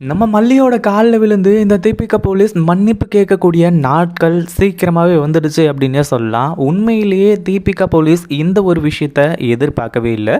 நம்ம மல்லியோட காலில் விழுந்து இந்த தீபிகா போலீஸ் மன்னிப்பு கேட்கக்கூடிய நாட்கள் சீக்கிரமாகவே வந்துடுச்சு அப்படின்னே சொல்லலாம். உண்மையிலேயே தீபிகா போலீஸ் இந்த ஒரு விஷயத்த எதிர்பார்க்கவே இல்லை.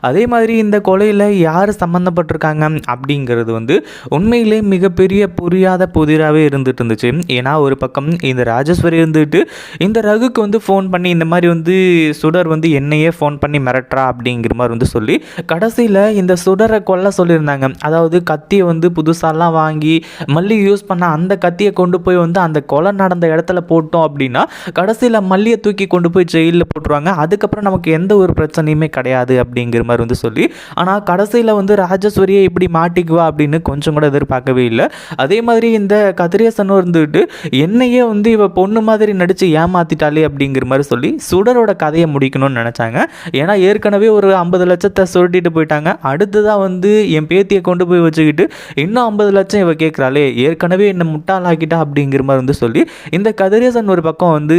அதே மாதிரி இந்த கொலையில் யார் சம்மந்தப்பட்டிருக்காங்க அப்படிங்கிறது உண்மையிலேயே மிகப்பெரிய புரியாத புதிராகவே இருந்துட்டு இருந்துச்சு. ஏன்னா ஒரு பக்கம் இந்த ராஜேஸ்வரி இருந்துட்டு இந்த ரகுக்கு ஃபோன் பண்ணி இந்த மாதிரி சுடர் என்னையே ஃபோன் பண்ணி மிரட்டுறா அப்படிங்கிற மாதிரி சொல்லி கடைசியில் இந்த சுடரை கொல்ல சொல்லியிருந்தாங்க. அதாவது கத்தியை புதுசாலாம் வாங்கி மல்லி யூஸ் பண்ண அந்த கத்தியை கொண்டு போய் அந்த கொலை நடந்த இடத்துல போட்டோம் அப்படின்னா கடைசியில் மல்லியை தூக்கி கொண்டு போய் ஜெயிலில் போட்டுருவாங்க. அதுக்கப்புறம் நமக்கு எந்த ஒரு பிரச்சனையுமே கிடையாது அப்படிங்கிற மாதிரி சொல்லி, ஆனால் கடைசியில் ராஜேஸ்வரியை இப்படி மாட்டிக்குவா அப்படின்னு கொஞ்சம் கூட எதிர்பார்க்கவே இல்லை. அதே மாதிரி இந்த கதிரேசனும் இருந்துட்டு என்னையே இவ பொண்ணு மாதிரி நடித்து ஏமாத்திட்டாலே அப்படிங்கிற மாதிரி சொல்லி சுடரோட கதையை முடிக்கணும்னு நினச்சாங்க. ஏன்னா ஏற்கனவே ஒரு 50 லட்சத்தை சுருட்டிட்டு போயிட்டாங்க. அடுத்ததான் என் பேத்தியை கொண்டு போய் வச்சுக்கிட்டு இன்னும் 50 லட்சம் இவ கேட்குறாளே, ஏற்கனவே என்ன முட்டாளாக்கிட்டா அப்படிங்கிற மாதிரி சொல்லி இந்த கதிரேசன் ஒரு பக்கம்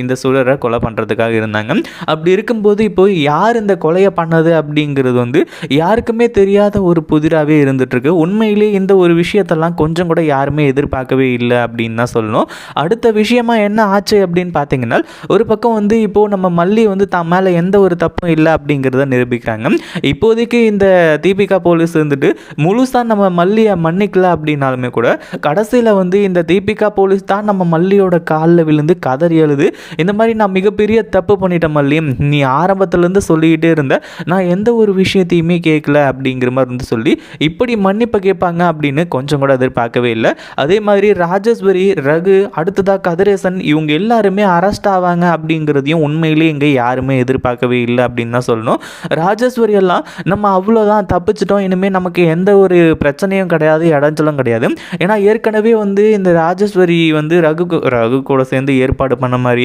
இந்த சுடரை கொலை பண்ணுறதுக்காக இருந்தாங்க. அப்படி இருக்கும்போது இப்போ யார் இந்த கொலையை பண்ணது அப்படிங்கிறது யாருக்குமே தெரியாத ஒரு புதிராகவே இருந்துகிட்ருக்கு. உண்மையிலே இந்த ஒரு விஷயத்தெல்லாம் கொஞ்சம் கூட யாருமே எதிர்பார்க்கவே இல்லை அப்படின்னு தான் சொல்லணும். அடுத்த விஷயமா என்ன ஆச்சு அப்படின்னு பார்த்தீங்கன்னா ஒரு பக்கம் இப்போது நம்ம மல்லி தான் மேலே எந்த ஒரு தப்பும் இல்லை அப்படிங்கிறத நிரூபிக்கிறாங்க. இப்போதைக்கு இந்த தீபிகா போலீஸ் முழுசாக நம்ம மல்லியை மன்னிக்கல அப்படின்னாலுமே கூட கடைசியில் இந்த தீபிகா போலீஸ் தான் நம்ம மல்லியோட காலில் விழுந்து கதறி எழுது, இந்த மாதிரி நான் மிகப்பெரிய தப்பு பண்ணிட்டேன் மல்லி, நீ ஆரம்பத்துலேருந்து சொல்லிக்கிட்டே இருந்த, நான் எந்த ஒரு விஷயத்தையுமே கேட்கல அப்படிங்கிற மாதிரி சொல்லி இப்படி மன்னிப்பு கேட்பாங்க அப்படின்னு கொஞ்சம் கூட எதிர்பார்க்கவே இல்லை. அதே மாதிரி ராஜேஸ்வரி, ரகு, அடுத்ததாக கதிரேசன் இவங்க எல்லாருமே அரெஸ்ட் ஆவாங்க அப்படிங்கிறதையும் உண்மையிலேயே இங்கே யாருமே எதிர்பார்க்கவே இல்லை அப்படின்னு தான் சொல்லணும். ராஜேஸ்வரி எல்லாம் நம்ம அவ்வளோதான் தப்பிச்சிட்டோம், இனிமேல் நமக்கு எந்த ஒரு பிரச்சனையும் கிடையாது, இடைஞ்சலும் கிடையாது. ஏன்னா ஏற்கனவே இந்த ராஜேஸ்வரி ரகு கூட சேர்ந்து ஏற்பாடு பண்ண மாதிரி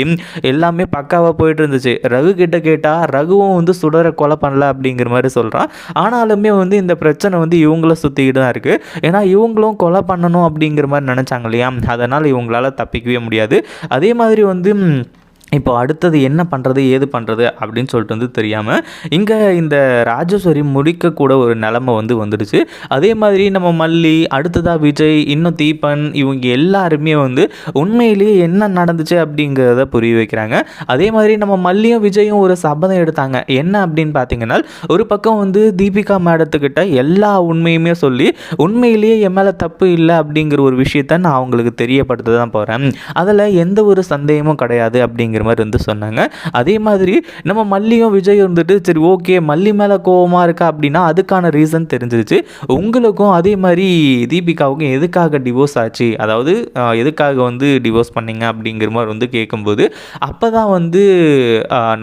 எல்லாமே பக்காவாக போயிட்டு இருந்துச்சு. ரகு கிட்ட கேட்டால் ரகுவும் சுடரை கொலை பண்ணல அப்படிங்கிற மாதிரி சொல்கிறான். ஆனாலுமே இந்த பிரச்சனை இவங்கள சுற்றிக்கிட்டு தான் இருக்குது. ஏன்னா இவங்களும் கொலை பண்ணணும் அப்படிங்கிற மாதிரி நினச்சாங்க இல்லையா, அதனால் இவங்களால தப்பிக்கவே முடியாது. அதே மாதிரி இப்போ அடுத்தது என்ன பண்ணுறது ஏது பண்ணுறது அப்படின்னு சொல்லிட்டு தெரியாமல் இங்கே இந்த ராஜேஸ்வரி முடிக்கக்கூட ஒரு நிலமை வந்துடுச்சு. அதே மாதிரி நம்ம மல்லி, அடுத்ததாக விஜய், இன்னும் தீபன் இவங்க எல்லாருமே உண்மையிலேயே என்ன நடந்துச்சு அப்படிங்கிறத புரிய வைக்கிறாங்க. அதே மாதிரி நம்ம மல்லியும் விஜயும் ஒரு சபதம் எடுத்தாங்க. என்ன அப்படின்னு பார்த்தீங்கன்னா ஒரு பக்கம் தீபிகா மேடத்துக்கிட்ட எல்லா உண்மையுமே சொல்லி உண்மையிலேயே என் மேலே தப்பு இல்லை அப்படிங்கிற ஒரு விஷயத்த நான் அவங்களுக்கு தெரியப்படுத்த தான் போகிறேன், அதில் எந்த ஒரு சந்தேகமும் கிடையாது அப்படிங்கிற மாதிரி சொன்னாங்க. அதே மாதிரி நம்ம மல்லியும் விஜய் சரி ஓகே மல்லி மேல கோவமா இருக்கா அப்படின்னா அதுக்கான ரீசன் தெரிஞ்சிருச்சு. உங்களுக்கும் அதே மாதிரி தீபிகாவுக்கும் எதுக்காக டிவோர்ஸ் ஆச்சு, அதாவது எதுக்காக டிவோர்ஸ் பண்ணீங்க அப்படிங்கிற மாதிரி கேட்கும்போது அப்பதான்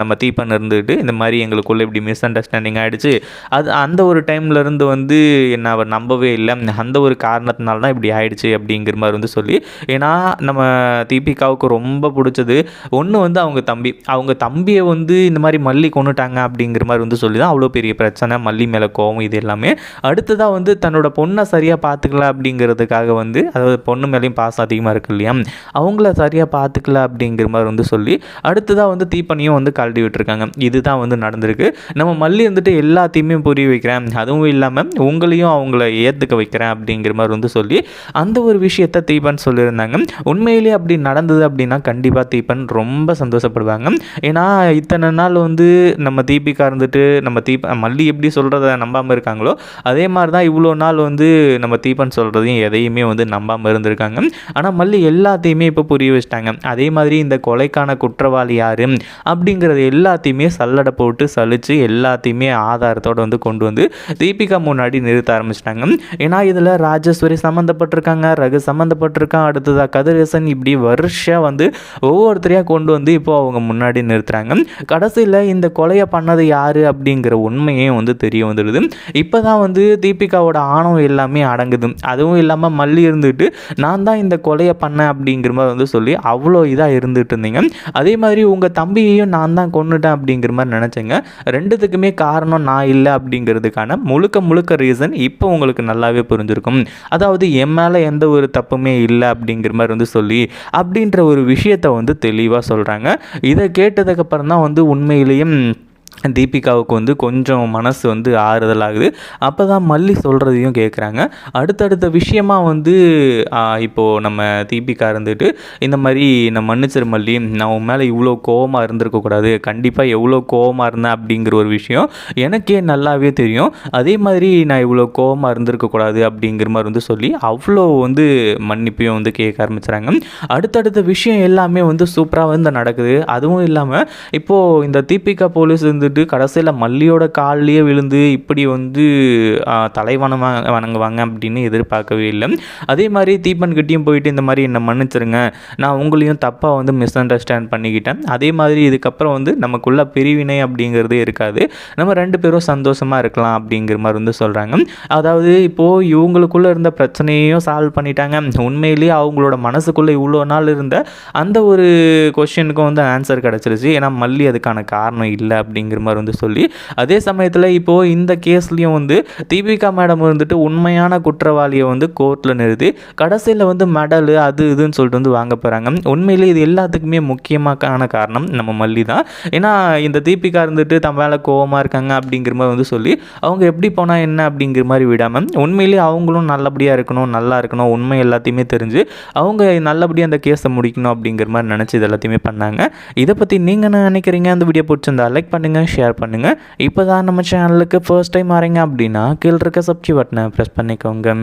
நம்ம தீபன் இருந்துட்டு இந்த மாதிரி எங்களுக்குள்ள இப்படி மிஸ் அண்டர்ஸ்டாண்டிங் ஆயிடுச்சு, அது அந்த ஒரு டைம்ல இருந்து என்ன அவர் நம்பவே இல்லை, அந்த ஒரு காரணத்தினால தான் இப்படி ஆயிடுச்சு அப்படிங்கிற மாதிரி சொல்லி, ஏன்னா நம்ம தீபிகாவுக்கு ரொம்ப பிடிச்சது ஒன்று அவங்க தம்பியை இந்த மாதிரி மல்லி கொண்டுட்டாங்க அப்படிங்கிற மாதிரி சொல்லி தான் அவ்வளோ பெரிய பிரச்சனை, மல்லி மேலே கோவம் இது எல்லாமே. அடுத்ததாக தன்னோட பொண்ணை சரியாக பார்த்துக்கல அப்படிங்கிறதுக்காக அதாவது பொண்ணு மேலேயும் பாசம் அதிகமாக இருக்கு இல்லையா, அவங்கள சரியாக பார்த்துக்கல அப்படிங்கிற மாதிரி சொல்லி அடுத்ததாக தீப்பனியும் கழட்டி விட்டுருக்காங்க. இதுதான் நடந்திருக்கு. நம்ம மல்லி எல்லாத்தையுமே புரிய வைக்கிறேன், அதுவும் இல்லாமல் உங்களையும் அவங்கள ஏற்றுக்க வைக்கிறேன் அப்படிங்கிற மாதிரி சொல்லி அந்த ஒரு விஷயத்தை தீபன் சொல்லியிருந்தாங்க. உண்மையிலேயே அப்படி நடந்தது அப்படின்னா கண்டிப்பாக தீபன் ரொம்ப சந்தோஷப்படுவாங்க. ஏன்னா இத்தனை நாள் நம்ம தீபிகா நம்ம மல்லி எப்படி சொல்கிறத நம்பாமல் இருக்காங்களோ அதே மாதிரி தான் இவ்வளோ நாள் நம்ம தீபன் சொல்கிறதையும் எதையுமே நம்பாமல் இருந்திருக்காங்க. ஆனால் மல்லி எல்லாத்தையுமே இப்போ புரிய வச்சிட்டாங்க. அதே மாதிரி இந்த கொலைக்கான குற்றவாளி யார் அப்படிங்கிறது எல்லாத்தையுமே சல்லடை போட்டு சலித்து எல்லாத்தையுமே ஆதாரத்தோடு கொண்டு தீபிகா முன்னாடி நிறுத்த ஆரம்பிச்சிட்டாங்க. ஏன்னா இதில் ராஜேஸ்வரி சம்மந்தப்பட்டிருக்காங்க, ரகு சம்மந்தப்பட்டிருக்கான், அடுத்ததாக கதிரேசன், இப்படி வருஷம் ஒவ்வொருத்தரையாக கொண்டு இப்போ அவங்க முன்னாடி நிறுத்துறாங்க. கடைசியில் இந்த கொலையை பண்ணது யார் அப்படிங்கிற உண்மையும் தெரிய வந்துடுது. இப்போ தான் தீபிகாவோட ஆணவம் எல்லாமே அடங்குது. அதுவும் இல்லாமல் மல்லி இருந்துட்டு நான் தான் இந்த கொலையை பண்ணேன் அப்படிங்கிற மாதிரி சொல்லி அவ்வளோ இதாக இருந்துட்டு இருந்தீங்க. அதே மாதிரி உங்கள் தம்பியையும் நான் தான் கொன்னுட்டேன் அப்படிங்கிற மாதிரி நினச்சேங்க. ரெண்டுத்துக்குமே காரணம் நான் இல்லை அப்படிங்கிறதுக்கான முழுக்க ரீசன் இப்போ உங்களுக்கு நல்லாவே புரிஞ்சிருக்கும். அதாவது என் மேலே எந்த ஒரு தப்புமே இல்லை அப்படிங்கிற மாதிரி சொல்லி அப்படின்ற ஒரு விஷயத்தை தெளிவாக சொல்கிறாங்க. இதை கேட்டதுக்கப்புறம் தான் உண்மையிலேயே தீபிகாவுக்கு வந்து கொஞ்சம் மனசு வந்து ஆறுதல் ஆகுது. அப்போ தான் மல்லி சொல்கிறதையும் கேட்குறாங்க. அடுத்தடுத்த விஷயமா வந்து இப்போது நம்ம தீபிகா இருந்துட்டு இந்த மாதிரி நான் மன்னிச்சிரு மல்லி, நான் உன் மேலே இவ்வளோ கோவமாக இருந்திருக்கக்கூடாது, கண்டிப்பாக எவ்வளோ கோவமாக இருந்தேன் அப்படிங்கிற ஒரு விஷயம் எனக்கே நல்லாவே தெரியும், அதே மாதிரி நான் இவ்வளோ கோவமாக இருந்திருக்கக்கூடாது அப்படிங்கிற மாதிரி வந்து சொல்லி அவ்வளோ வந்து மன்னிப்பையும் வந்து கேட்க ஆரம்பிச்சுறாங்க. அடுத்தடுத்த விஷயம் எல்லாமே வந்து சூப்பராக வந்து நடக்குது. அதுவும் இல்லாமல் இப்போது இந்த தீபிகா போலீஸ் வந்துட்டு கடைசியில் மல்லியோட காலிலேயே விழுந்து இப்படி வந்து வணங்குவாங்க அப்படின்னு எதிர்பார்க்கவே இல்லை. அதே மாதிரி தீபன் கிட்டேயும் போயிட்டு இந்த மாதிரி என்னை மன்னிச்சிருங்க, நான் உங்களையும் தப்பாக வந்து மிஸ் அண்டர்ஸ்டாண்ட் பண்ணிக்கிட்டேன், அதே மாதிரி இதுக்கப்புறம் வந்து நமக்குள்ள பிரிவினை அப்படிங்கிறதே இருக்காது, நம்ம 2 பேரும் சந்தோஷமாக இருக்கலாம் அப்படிங்கிற மாதிரி வந்து சொல்கிறாங்க. அதாவது இப்போது இவங்களுக்குள்ளே இருந்த பிரச்சனையையும் சால்வ் பண்ணிட்டாங்க. உண்மையிலேயே அவங்களோட மனசுக்குள்ளே இவ்வளோ நாள் இருந்த அந்த ஒரு கொஷனுக்கும் வந்து ஆன்சர் கிடச்சிருச்சு. ஏன்னா மல்லி அதுக்கான காரணம் இல்லை அப்படிங்கிற மாதிரி வந்து சொல்லி, அதே சமயத்தில் இப்போது இந்த கேஸ்லேயும் வந்து தீபிகா மேடம் வந்துட்டு உண்மையான குற்றவாளியை வந்து கோர்ட்டில் நிறுத்தி கடைசியில் வந்து மெடலு அது இதுன்னு சொல்லிட்டு வந்து வாங்க போகிறாங்க. உண்மையிலே இது எல்லாத்துக்குமே முக்கியமான காரணம் நம்ம மல்லி தான். ஏன்னா இந்த தீபிகா இருந்துட்டு தம் மேலே கோவமாக இருக்காங்க அப்படிங்கிற மாதிரி வந்து சொல்லி அவங்க எப்படி போனால் என்ன அப்படிங்கிற மாதிரி விடாமல் உண்மையிலேயே அவங்களும் நல்லபடியாக இருக்கணும், நல்லா இருக்கணும், உண்மை எல்லாத்தையுமே தெரிஞ்சு அவங்க நல்லபடியாக அந்த கேஸை முடிக்கணும் அப்படிங்கிற மாதிரி நினச்சி இது எல்லாத்தையுமே பண்ணாங்க. இதை பற்றி நீங்கள் என்ன நினைக்கிறீங்க? அந்த வீடியோ பிடிச்சிருந்தா லைக் பண்ணுங்கள், ஷேர் பண்ணுங்கள். இப்போ தான் நம்ம சேனலுக்கு ஃபர்ஸ்ட் டைம் வரீங்க அப்படின்னா கீழே இருக்க சப்ஸ்கிரைப் பட்டனை ப்ரெஸ் பண்ணிக்கோங்க.